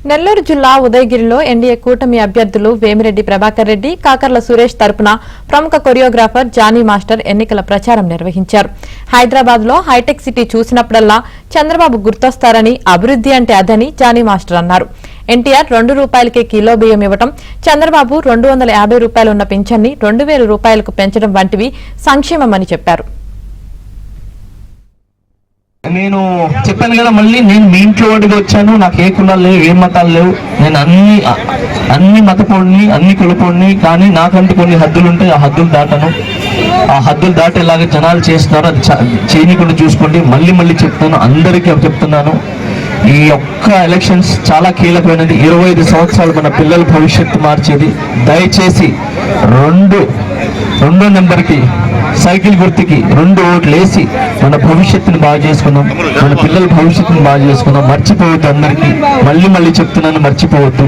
నెల్లూరు జిల్లా ఉదయగిరిలో ఎన్డీఏ కూటమి అభ్యర్థులు వేమిరెడ్డి ప్రభాకర్ రెడ్డి, కాకర్ల సురేష్ తరపున ప్రముఖ కొరియోగ్రాఫర్ జానీ మాస్టర్ ఎన్నికల ప్రచారం నిర్వహించారు. హైదరాబాద్ లో హైటెక్ సిటీ చూసినప్పుడల్లా చంద్రబాబు గుర్తొస్తారని, అభివృద్ధి అంటే అదని జానీ మాస్టర్ అన్నారు. ఎన్టీఆర్ 2 రూపాయలకే కిలో బియ్యం ఇవ్వడం, చంద్రబాబు 250 రూపాయలు ఉన్న పింఛన్ని 2000 రూపాయలకు పెంచడం వంటివి సంక్షేమమని చెప్పారు. నేను చెప్పాను కదా, మళ్ళీ నేను మీ ఇంట్లో వాడికి వచ్చాను. నాకు ఏ కులాలు లేవు, ఏ మతాలు లేవు. నేను అన్ని మతపోడిని, అన్ని కులపోడిని. కానీ నాకంటూ కొన్ని హద్దులు ఉంటాయి. ఆ హద్దులు దాటను. ఆ హద్దులు దాటేలాగా జనాలు చేస్తున్నారు. అది చేయకుండా చూసుకోండి. మళ్ళీ చెప్తాను, అందరికీ చెప్తున్నాను, ఈ ఒక్క ఎలక్షన్స్ చాలా కీలకమైనది. 25 సంవత్సరాలు మన పిల్లల భవిష్యత్తు మార్చేది. దయచేసి రెండో నెంబర్కి, సైకిల్ గుర్తుకి 2 ఓట్లు వేసి మన భవిష్యత్తుని బాగా చేసుకుందాం. మన పిల్లల భవిష్యత్తుని బాగా చేసుకుందాం. మర్చిపోవద్దు. అందరికీ మళ్ళీ చెప్తున్నాను, మర్చిపోవద్దు.